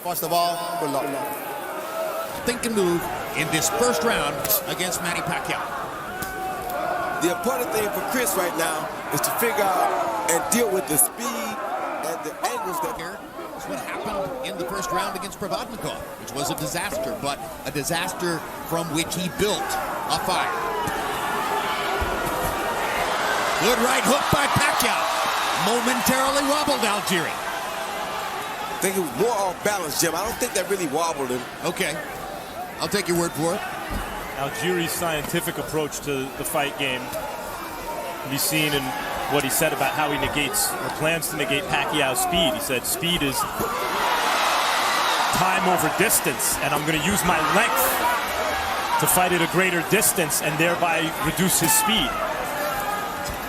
First of all, good luck. Think and move in this first round against Manny Pacquiao. The important thing for Chris right now is to figure out and deal with the speed and the angles that Here is what happened in the first round against Provodnikov, which was a disaster, but a disaster from which he built a fire. Good right hook by Pacquiao. Momentarily wobbled Algieri. I think it was more off balance, Jim. I don't think that really wobbled him. Okay, I'll take your word for it. Algieri's scientific approach to the fight game can be seen in what he said about how he negates or plans to negate Pacquiao's speed. He said speed is time over distance, and I'm going to use my length to fight at a greater distance and thereby reduce his speed.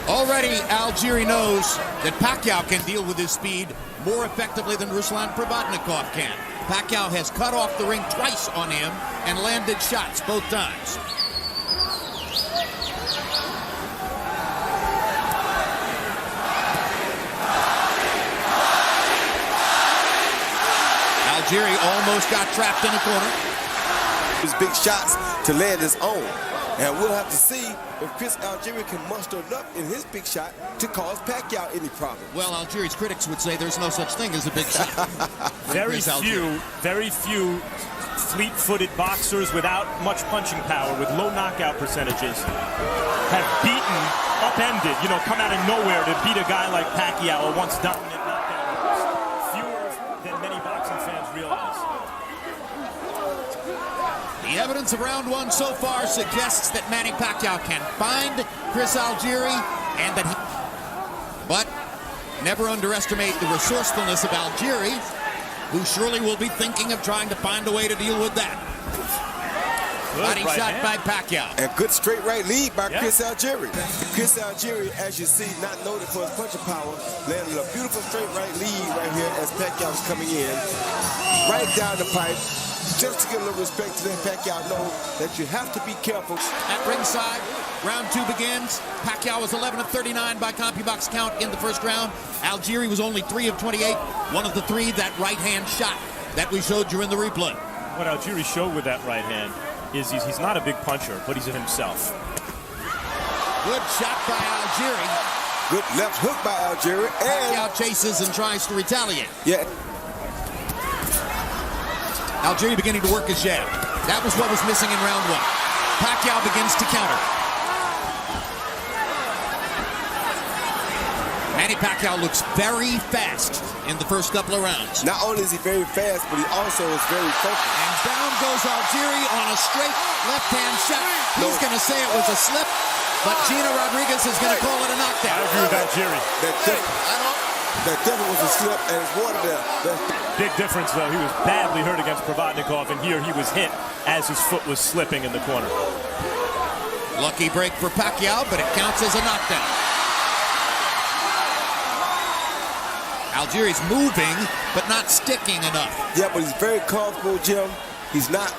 Already, Algieri knows that Pacquiao can deal with his speed more effectively than Ruslan Provodnikov can. Pacquiao has cut off the ring twice on him and landed shots both times. Algieri almost got trapped in a corner. His big shots to land his own. And we'll have to see if Chris Algieri can muster enough in his big shot to cause Pacquiao any problem. Well, Algieri's critics would say there's no such thing as a big shot. Very few fleet-footed boxers without much punching power, with low knockout percentages, have beaten, upended, come out of nowhere to beat a guy like Pacquiao, a once dominant knockout artist. Fewer than many boxing fans realize. The evidence of round one so far suggests that Manny Pacquiao can find Chris Algieri, and that but never underestimate the resourcefulness of Algieri, who surely will be thinking of trying to find a way to deal with that. Body shot by Pacquiao. And good straight right lead by Chris Algieri. Chris Algieri, as you see, not noted for his punching power, landed a beautiful straight right lead right here as Pacquiao's coming in. Right down the pipe. Just to give a little respect to that, Pacquiao know that you have to be careful. At ringside, round two begins. Pacquiao was 11 of 39 by CompuBox count in the first round. Algieri was only 3 of 28. One of the three, that right-hand shot that we showed you in the replay. What Algieri showed with that right hand is he's not a big puncher, but he's himself. Good shot by Algieri. Good left hook by Algieri. And Pacquiao chases and tries to retaliate. Yeah. Algieri beginning to work his jab. That was what was missing in round one. Pacquiao begins to counter. Manny Pacquiao looks very fast in the first couple of rounds. Not only is he very fast, but he also is very focused. And down goes Algieri on a straight left-hand shot. He's going to say it was a slip, but Gina Rodriguez is going to call it a knockdown. I agree with Algieri. That definitely was a slip, and it's one there. Big difference, though. He was badly hurt against Provodnikov, and here he was hit as his foot was slipping in the corner. Lucky break for Pacquiao, but it counts as a knockdown. Algieri's moving, but not sticking enough. Yeah, but he's very comfortable, Jim. He's not.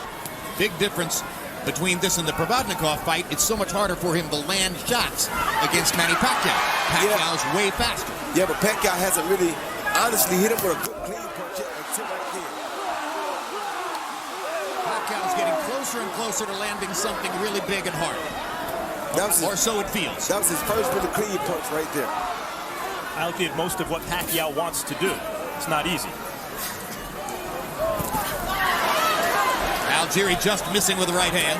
Big difference between this and the Provodnikov fight. It's so much harder for him to land shots against Manny Pacquiao. Pacquiao's way faster. Yeah, but Pacquiao hasn't really honestly hit him with a good clean punch yet until right here. Pacquiao's getting closer and closer to landing something really big and hard. Or so it feels. That was his first really clean punch right there. I'll get most of what Pacquiao wants to do. It's not easy. Algieri just missing with the right hand.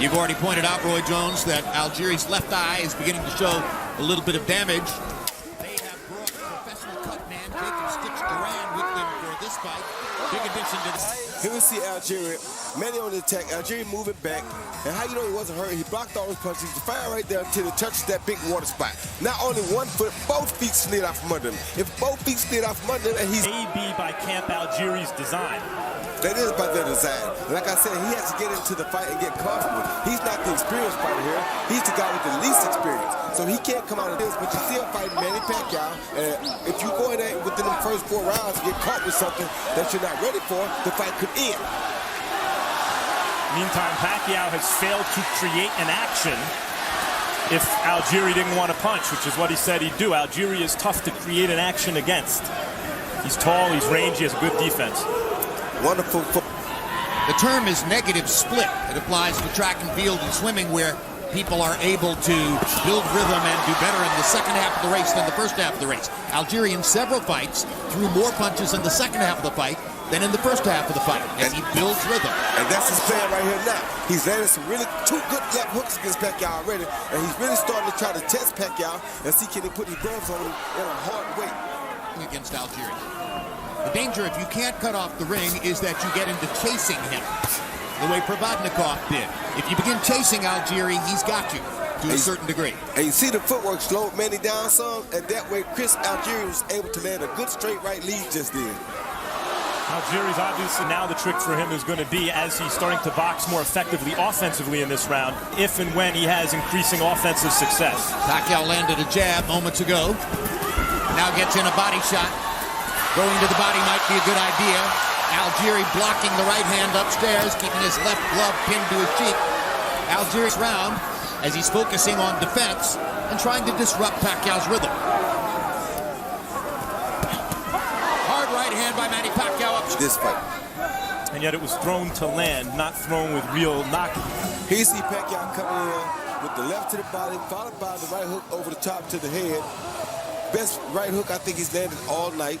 You've already pointed out, Roy Jones, that Algieri's left eye is beginning to show a little bit of damage. They have brought professional cut man Jacob Stitch Duran with them for this fight. Big addition to this. Here we see Algieri, Manny on the attack, Algieri moving back, and how you know he wasn't hurt? He blocked all his punches, he fired right there until it touches that big water spot. Not only one foot, both feet slid out from under him. If both feet slid out from under him, and he's... Maybe by Camp Algieri's design. That is by their design. Like I said, he has to get into the fight and get comfortable. He's not the experienced fighter here. He's the guy with the least experience. So he can't come out of this, but you're still fighting Manny Pacquiao. And if you go in there within the first 4 rounds and get caught with something that you're not ready for, the fight could end. Meantime, Pacquiao has failed to create an action if Algieri didn't want to punch, which is what he said he'd do. Algieri is tough to create an action against. He's tall, he's rangy, he has good defense. Wonderful. The term is negative split. It applies to track and field and swimming, where people are able to build rhythm and do better in the second half of the race than the first half of the race. Algieri in several fights threw more punches in the second half of the fight than in the first half of the fight, as he builds rhythm. And that's his plan right here now. He's landed some really two good left hooks against Pacquiao already, and he's really starting to try to test Pacquiao and see can he put his gloves on him in a hard way. Against Algieri. The danger, if you can't cut off the ring, is that you get into chasing him, the way Provodnikov did. If you begin chasing Algieri, he's got you to a certain degree. And you see the footwork slowed Manny down some, and that way Chris Algieri was able to land a good straight right lead just then. Algieri's obviously now the trick for him is going to be, as he's starting to box more effectively offensively in this round, if and when he has increasing offensive success. Pacquiao landed a jab moments ago. Now gets in a body shot. Going to the body might be a good idea. Algieri blocking the right hand upstairs, keeping his left glove pinned to his cheek. Algieri's round as he's focusing on defense and trying to disrupt Pacquiao's rhythm. Hard right hand by Manny Pacquiao up This fight. And yet it was thrown to land, not thrown with real knocking. Here you see Pacquiao coming in with the left to the body, followed by the right hook over the top to the head. Best right hook I think he's landed all night.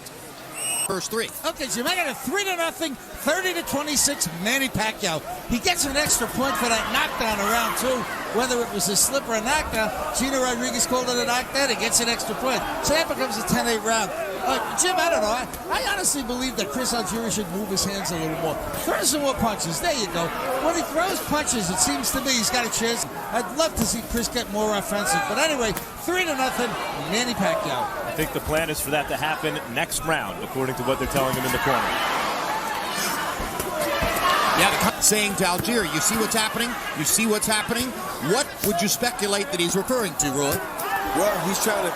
First three. Okay, so I got a 3-0, 30-26 Manny Pacquiao. He gets an extra point for that knockdown in round two. Whether it was a slip or a knockdown, Gino Rodriguez called it a knockdown. He gets an extra point. So that becomes a 10-8 round. Jim, I don't know. I honestly believe that Chris Algieri should move his hands a little more. Throw some more punches. There you go. When he throws punches, it seems to me he's got a chance. I'd love to see Chris get more offensive. But anyway, 3-0, Manny Pacquiao. I think the plan is for that to happen next round, according to what they're telling him in the corner. Yeah, saying to Algieri, you see what's happening? You see what's happening? What would you speculate that he's referring to, Roy? Well, he's trying to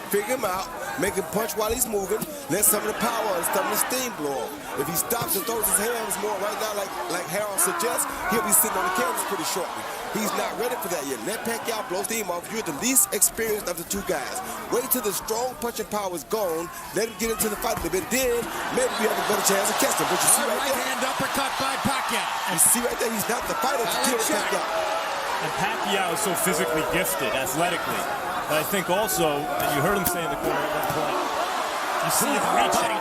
figure him out, make him punch while he's moving, let some of the power and some of the steam blow off. If he stops and throws his hands more right now, like Harold suggests, he'll be sitting on the canvas pretty shortly. He's not ready for that yet. Let Pacquiao blow steam off. You're the least experienced of the two guys. Wait till the strong punching power is gone. Let him get into the fight a little bit. Then maybe we have a better chance of catching him. But you see right there, hand uppercut by Pacquiao. You see right there, he's not the fighter to kill Pacquiao. And Pacquiao is so physically gifted, athletically. But I think also, and you heard him say in the corner at one point, you see him reaching.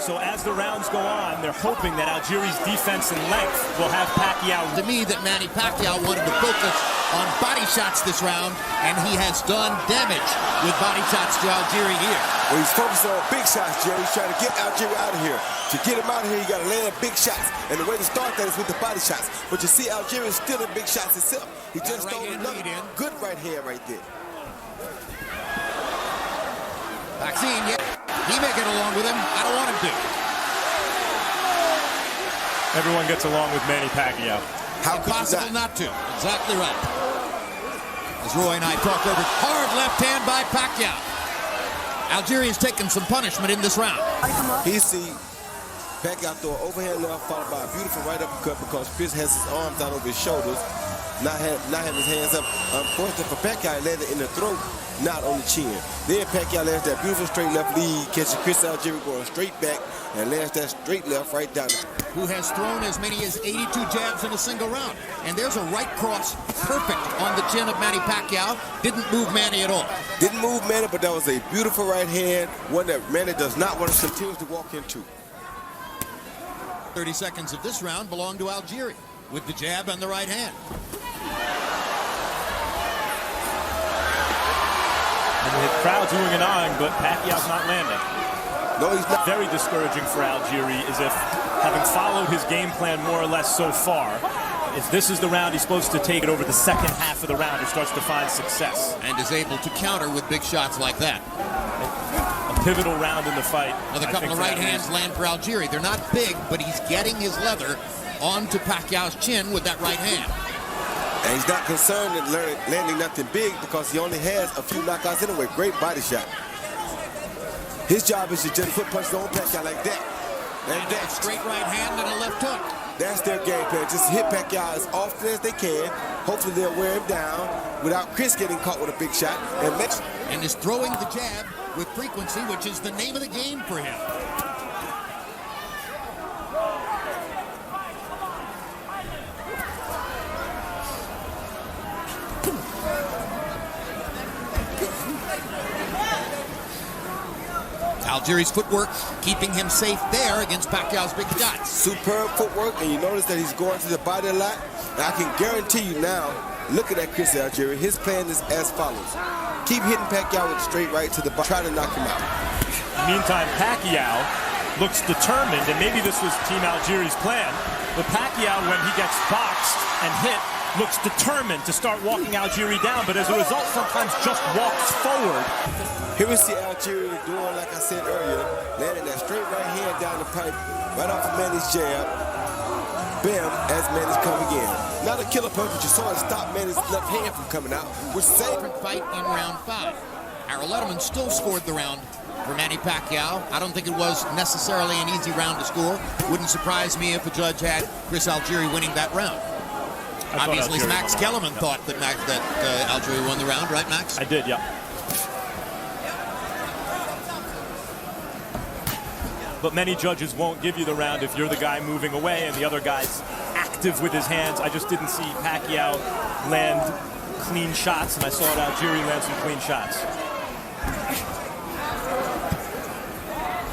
So as the rounds go on, they're hoping that Algieri's defense and length will have Pacquiao. To me, that Manny Pacquiao wanted to focus on body shots this round, and he has done damage with body shots to Algieri here. Well, he's focused on big shots, Jerry. He's trying to get Algieri out of here. To get him out of here, you got to land big shots. And the way to start that is with the body shots. But you see Algieri is still in big shots himself. He just stole another good right hand right there. Vaccine, yeah. He may get along with him. I don't want him to. Everyone gets along with Manny Pacquiao. How possible not to? Exactly right. As Roy and I talk over, hard left hand by Pacquiao. Algieri has taken some punishment in this round. He see Pacquiao throw an overhand left followed by a beautiful right uppercut because Chris has his arms out over his shoulders, not having his hands up. Unfortunately for Pacquiao, he landed in the throat, not on the chin. Then Pacquiao lands that beautiful straight left lead, catches Chris Algieri going straight back and lands that straight left right down. Who has thrown as many as 82 jabs in a single round. And there's a right cross perfect on the chin of Manny Pacquiao. Didn't move Manny at all. Didn't move Manny, but that was a beautiful right hand, one that Manny does not want to continue to walk into. 30 seconds of this round belong to Algieri with the jab and the right hand. And the crowd's oohing and ahhing, but Pacquiao's not landing. No, he's not. Very discouraging for Algieri, as if having followed his game plan more or less so far, if this is the round he's supposed to take it over the second half of the round, he starts to find success. And is able to counter with big shots like that. A pivotal round in the fight. Another couple of right hands land for Algieri. They're not big, but he's getting his leather onto Pacquiao's chin with that right hand. And he's not concerned in landing nothing big because he only has a few knockouts anyway. Great body shot. His job is to just put punches on Pacquiao like that. And that straight right hand and a left hook. That's their game plan. Just hit Pacquiao as often as they can. Hopefully they'll wear him down without Chris getting caught with a big shot. And is throwing the jab with frequency, which is the name of the game for him. Algieri's footwork keeping him safe there against Pacquiao's big shots. Superb footwork, and you notice that he's going to the body a lot. And I can guarantee you now, looking at Chris Algieri, his plan is as follows. Keep hitting Pacquiao with a straight right to the body, try to knock him out. Meantime, Pacquiao looks determined, and maybe this was Team Algieri's plan, but Pacquiao, when he gets boxed and hit, looks determined to start walking Algieri down, but as a result, sometimes just walks forward. Here we see Algieri doing, like I said earlier, landing that straight right hand down the pipe, right off of Manny's jab. Bam, as Manny's coming in. Not a killer punch, but you saw it stop Manny's left hand from coming out, which saved Different fight in round 5. Harold Letterman still scored the round for Manny Pacquiao. I don't think it was necessarily an easy round to score. Wouldn't surprise me if a judge had Chris Algieri winning that round. Obviously, Max Kellerman thought that Algieri won the round, right, Max? I did, yeah. But many judges won't give you the round if you're the guy moving away and the other guy's active with his hands. I just didn't see Pacquiao land clean shots, and I saw Algieri land some clean shots.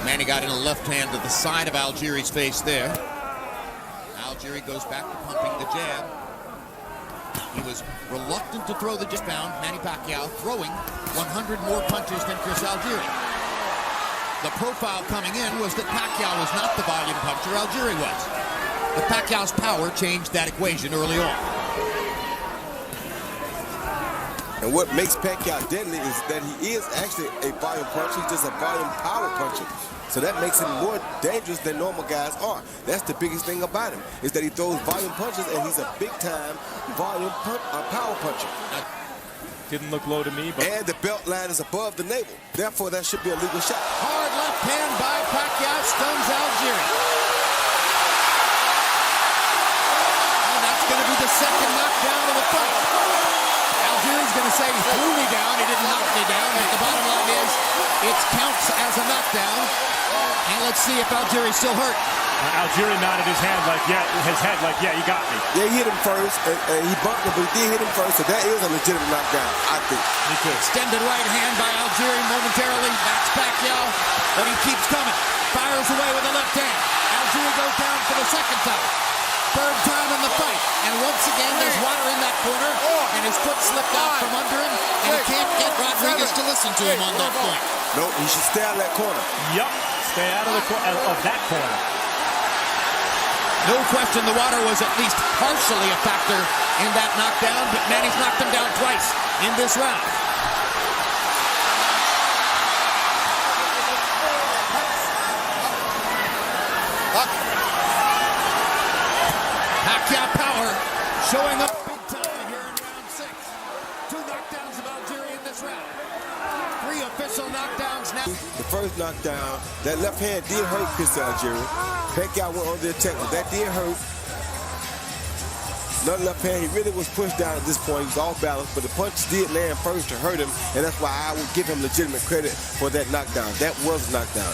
Manny got in a left hand to the side of Algieri's face there. Algieri goes back to pumping the jab. He was reluctant to throw the jab down. Manny Pacquiao throwing 100 more punches than Chris Algieri. The profile coming in was that Pacquiao was not the volume puncher, Algieri was. But Pacquiao's power changed that equation early on. And what makes Pacquiao deadly is that he is actually a volume puncher. He's just a volume power puncher. So that makes him more dangerous than normal guys are. That's the biggest thing about him, is that he throws volume punches, and he's a big-time volume power puncher. Didn't look low to me, but... And the belt line is above the navel. Therefore, that should be a legal shot. Hard left hand by Pacquiao stuns Algieri. And that's going to be the second knockdown of the fight. Algieri's going to say he threw me down, he didn't knock me down, but the bottom line is it counts as a knockdown. And let's see if Algieri's still hurt. Algieri nodded his head like, yeah, you got me. Yeah, he hit him first, and he bumped him, but he did hit him first, so that is a legitimate knockdown, I think. Me too. Extended right hand by Algieri momentarily, backs Pacquiao, but he keeps coming. Fires away with the left hand. Algieri goes down for the second time. Third time in the fight, and once again there's water in that corner, and his foot slipped out from under him, and he can't get Rodriguez to listen to him on that point. No, he should stay out of that corner. Yep, stay out of that corner. No question the water was at least partially a factor in that knockdown, but Manny's knocked him down twice in this round. Pacquiao power showing up big time here in round 6. 2 knockdowns of Algieri in this round. 3 official knockdowns now. The first knockdown, that left hand did hurt Chris Algieri. Pacquiao went on the attack, but that did hurt. Another left hand, he really was pushed down at this point. He was off balance, but the punch did land first to hurt him, and that's why I would give him legitimate credit for that knockdown. That was a knockdown.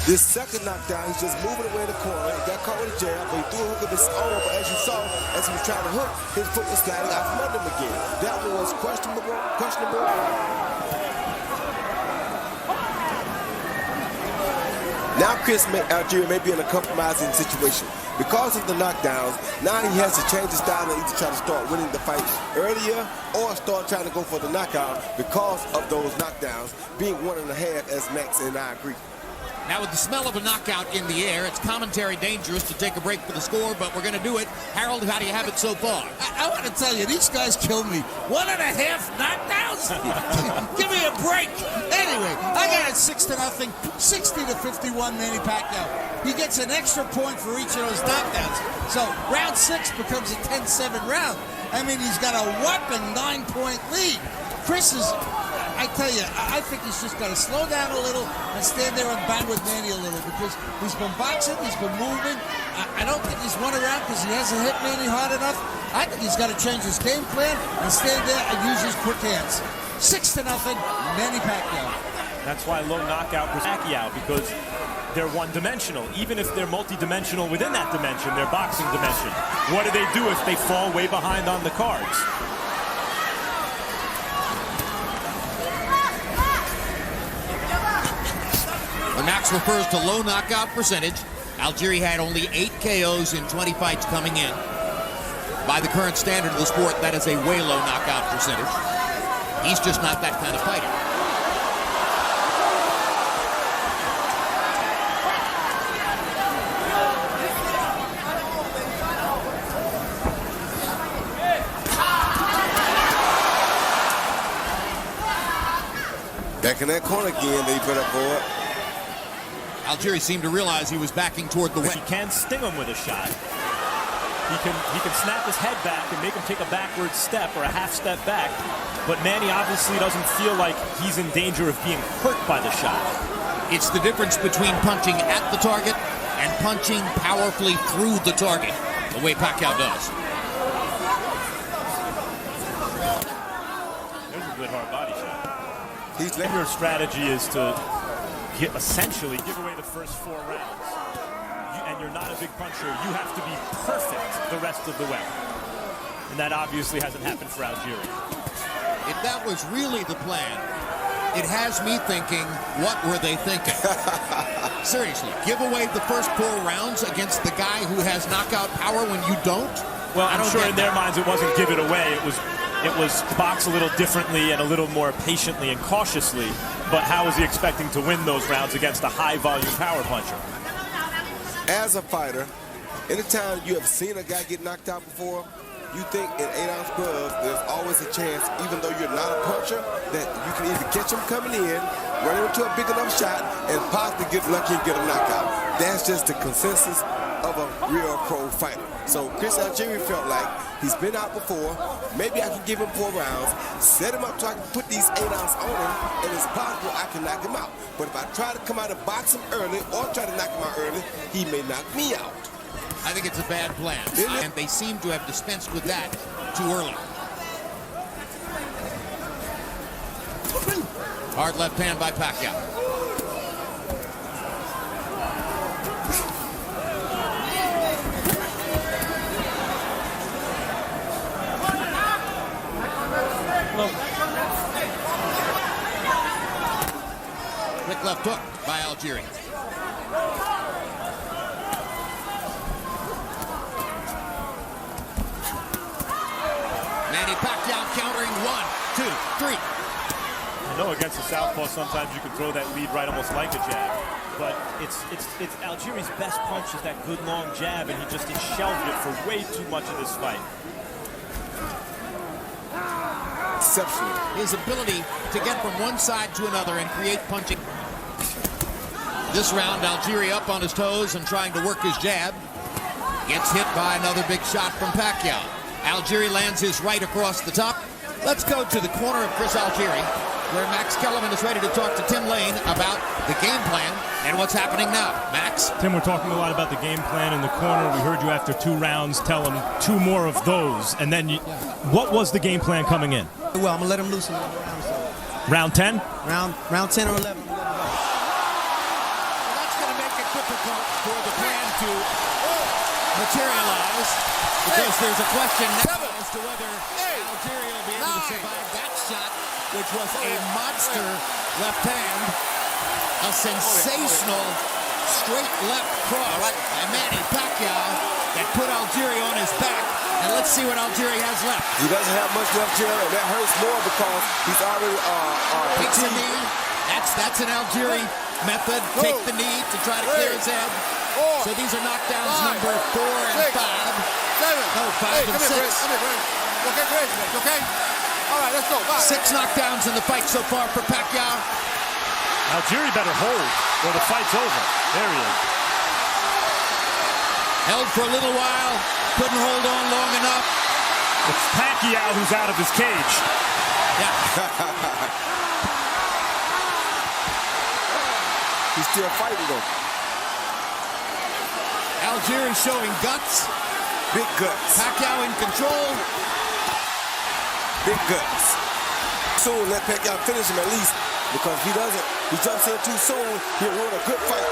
This second knockdown, he's just moving away in the corner. He got caught with a jab, but he threw a hook of his own. But as you saw, as he was trying to hook, his foot was sliding out from under him again. That one was questionable. Now Chris Algieri may be in a compromising situation. Because of the knockdowns, now he has to change his style and either try to start winning the fight earlier or start trying to go for the knockout because of those knockdowns being 1.5, as Max and I agree. Now with the smell of a knockout in the air, it's commentary dangerous to take a break for the score, but we're going to do it. Harold, how do you have it so far? I want to tell you, these guys kill me. 1.5 knockdowns? Give me a break. Anyway, I got it 6-0, 60-51 Manny Pacquiao. He gets an extra point for each of those knockdowns. So round 6 becomes a 10-7 round. I mean, he's got a whopping 9-point lead. Chris is... I tell you, I think he's just got to slow down a little and stand there and bang with Manny a little because he's been boxing, he's been moving. I don't think he's run around because he hasn't hit Manny hard enough. I think he's got to change his game plan and stand there and use his quick hands. 6-0, Manny Pacquiao. That's why low knockout for Pacquiao, because they're one-dimensional. Even if they're multi-dimensional within that dimension, their boxing dimension. What do they do if they fall way behind on the cards? When Max refers to low knockout percentage, Algieri had only 8 KOs in 20 fights coming in. By the current standard of the sport, that is a way low knockout percentage. He's just not that kind of fighter. Back in that corner again, they put up for it. Algieri seemed to realize he was backing toward the He win. can sting him with a shot. He can snap his head back and make him take a backward step or a half step back. But Manny obviously doesn't feel like he's in danger of being hurt by the shot. It's the difference between punching at the target and punching powerfully through the target, the way Pacquiao does. There's a good hard body shot. Your strategy is to essentially give away the first 4 rounds. And you're not a big puncher. You have to be perfect the rest of the way. And that obviously hasn't happened for Algieri. If that was really the plan, it has me thinking, what were they thinking? Seriously, give away the first 4 rounds against the guy who has knockout power when you don't? Well, I'm sure in their minds it wasn't give it away. It was box a little differently and a little more patiently and cautiously. But how is he expecting to win those rounds against a high-volume power puncher? As a fighter, anytime you have seen a guy get knocked out before, you think in 8-ounce gloves, there's always a chance, even though you're not a puncher, that you can either catch him coming in, run into a big enough shot, and possibly get lucky and get a knockout. That's just the consensus of a real pro fighter. So Chris Algieri felt like he's been out before. Maybe I can give him 4 rounds, set him up so I can put these 8-ounce on him, and it's possible I can knock him out. But if I try to come out and box him early or try to knock him out early, he may knock me out. I think it's a bad plan, and they seem to have dispensed with that too early. Hard left hand by Pacquiao. Quick left hook by Algieri. Manny Pacquiao countering 1, 2, 3. I know against the southpaw sometimes you can throw that lead right almost like a jab, but it's Algieri's best punch is that good long jab, and he just shelved it for way too much of this fight. Exceptional. His ability to get from one side to another and create punching. This round, Algieri up on his toes and trying to work his jab. Gets hit by another big shot from Pacquiao. Algieri lands his right across the top. Let's go to the corner of Chris Algieri, where Max Kellerman is ready to talk to Tim Lane about the game plan and what's happening now. Max? Tim, we're talking a lot about the game plan in the corner. We heard you after 2 rounds tell him 2 more of those. And then what was the game plan coming in? Well, I'm going to let him loose in Round 10? Round 10 or 11. Well, that's going to make it difficult for the plan to materialize, because there's a question now as to whether Algieri will be able to survive that shot, which was a monster left hand, a sensational straight left cross by Manny Pacquiao that put Algieri on his back. And let's see what Algieri has left. He doesn't have much left here, and that hurts more because he's already Takes the knee. That's an Algieri method. Take the knee to try to clear his head. So these are knockdowns number 4 and 5. 5 and 6. Okay? All right, let's go. 6 knockdowns in the fight so far for Pacquiao. Algieri better hold or the fight's over. There he is. Held for a little while, couldn't hold on long enough. It's Pacquiao who's out of his cage. Yeah. He's still fighting though. Algieri showing guts. Big guts. Pacquiao in control. Big guts. Soon let Pacquiao finish him at least, because if he doesn't, he jumps in too soon, he'll ruin a good fight.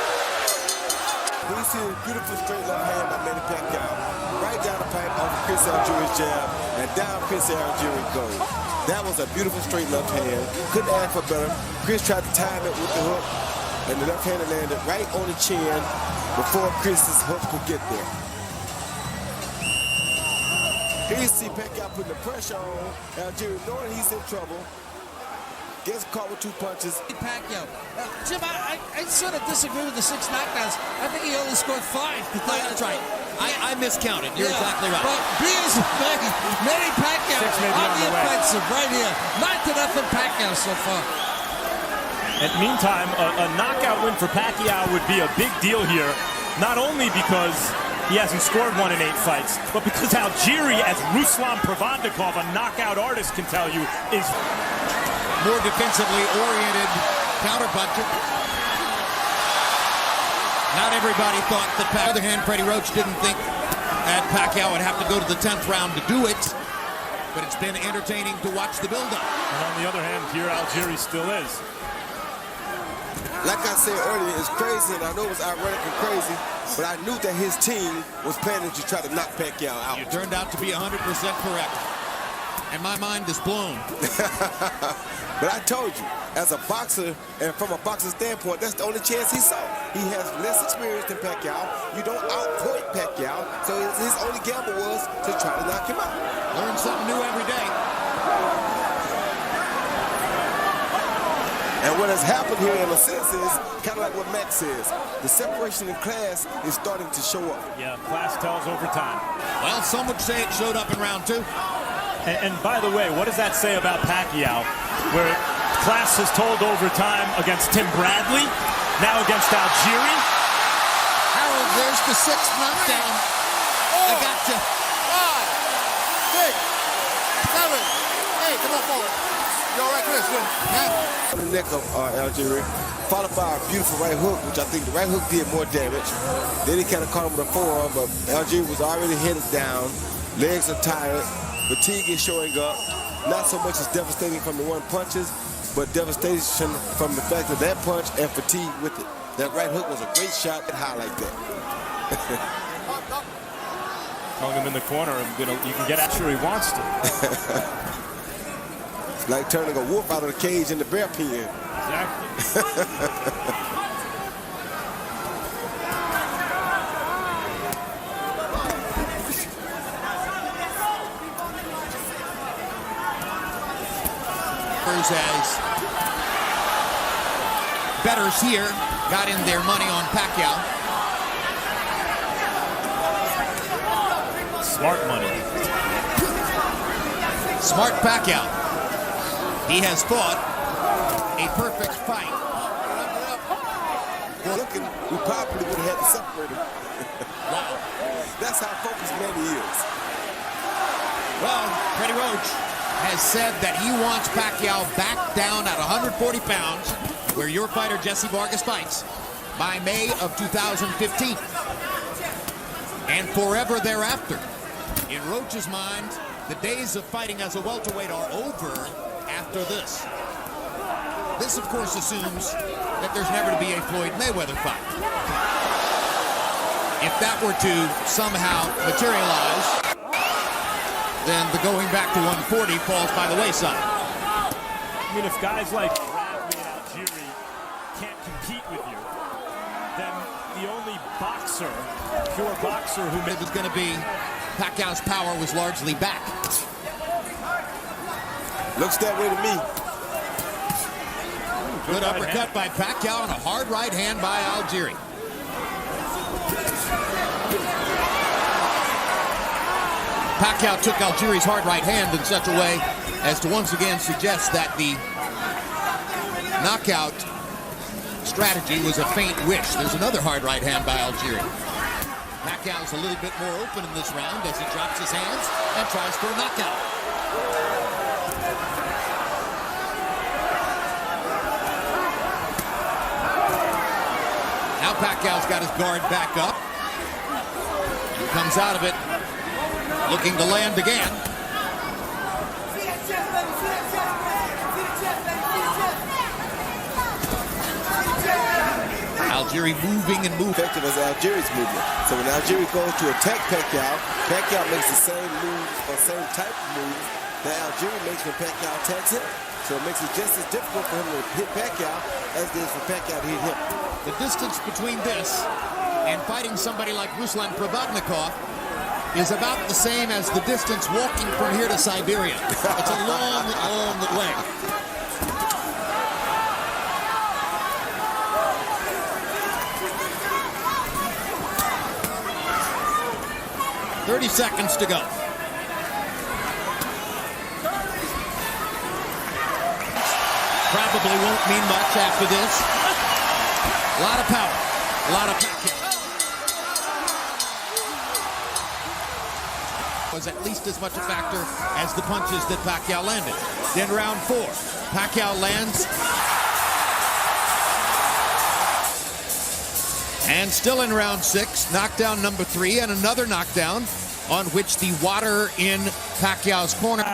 We see a beautiful straight left hand by Manny Pacquiao. Right down the pipe off of Chris Algieri's jab, and down Chris Algieri goes. That was a beautiful straight left hand. Couldn't ask for better. Chris tried to time it with the hook, and the left hand landed right on the chin before Chris's hook could get there. Here you see Pacquiao putting the pressure on Algieri, knowing he's in trouble. Gets caught with 2 punches. Pacquiao. Jim, I sort of disagree with the 6 knockdowns. I think he only scored 5. That's right. I miscounted. You're exactly right. But being Manny Pacquiao on the offensive right here. 9-0 Pacquiao so far. And meantime, a knockout win for Pacquiao would be a big deal here, not only because he hasn't scored 1 in 8 fights, but because Algieri, as Ruslan Pravandikov, a knockout artist, can tell you, is more defensively oriented counterpuncher. Not everybody thought that. On the other hand, Freddie Roach didn't think that Pacquiao would have to go to the 10th round to do it. But it's been entertaining to watch the build-up. And on the other hand, here Algieri still is. Like I said earlier, it's crazy, and I know it was ironic and crazy, but I knew that his team was planning to try to knock Pacquiao out. You turned out to be 100% correct. And my mind is blown. But I told you, as a boxer, and from a boxer standpoint, that's the only chance he saw. He has less experience than Pacquiao. You don't outpoint Pacquiao, so his only gamble was to try to knock him out. Learn something new every day. And what has happened here in a sense is kind of like what Max says. The separation in class is starting to show up. Yeah, class tells over time. Well, some would say it showed up in round 2. And by the way, what does that say about Pacquiao, where class has told over time against Tim Bradley, now against Algieri? Harold, there's the 6th knockdown. I got you. 5, 6, 7, 8. Come on forward. You all right, Chris? On the neck of Algieri, followed by a beautiful right hook, which I think the right hook did more damage. Then he kind of caught him with a forearm, but Algieri was already headed down. Legs are tired. Fatigue is showing up. Not so much as devastating from the 1 punches, but devastation from the fact of that punch and fatigue with it. That right hook was a great shot at high like that. Calling him in the corner, and you can get after he wants to. It's like turning a wolf out of the cage in the bear pen. Exactly. As bettors here got in their money on Pacquiao. Smart money. Smart Pacquiao. He has fought a perfect fight. Well, looking, we probably would have had to separate him. Wow. That's how focused Manny is. Well, Freddie Roach has said that he wants Pacquiao back down at 140 pounds, where your fighter Jesse Vargas fights, by May of 2015. And forever thereafter. In Roach's mind, the days of fighting as a welterweight are over after this. This, of course, assumes that there's never to be a Floyd Mayweather fight. If that were to somehow materialize, then the going back to 140 falls by the wayside. I mean, if guys like Bradley and Algieri can't compete with you, then the only boxer, pure boxer who it was going to be Pacquiao's power was largely back. Looks that way to me. Good uppercut by Pacquiao and a hard right hand by Algieri. Pacquiao took Algieri's hard right hand in such a way as to once again suggest that the knockout strategy was a faint wish. There's another hard right hand by Algieri. Pacquiao's a little bit more open in this round as he drops his hands and tries for a knockout. Pacquiao's got his guard back up. He comes out of it looking to land again. Algieri moving and moving. Effective as Algieri's movement. So when Algieri goes to attack Pacquiao, Pacquiao makes the same moves or same type of moves that Algieri makes when Pacquiao attacks him. So it makes it just as difficult for him to hit Pacquiao as it is for Pacquiao to hit him. The distance between this and fighting somebody like Ruslan Provodnikov is about the same as the distance walking from here to Siberia. It's a long, long way. "30 seconds to go. Probably won't mean much after this. A lot of power. A lot of Pacquiao. Was at least as much a factor as the punches that Pacquiao landed. Then round 4. Pacquiao lands. And still in round 6, knockdown number 3, and another knockdown on which the water in Pacquiao's corner.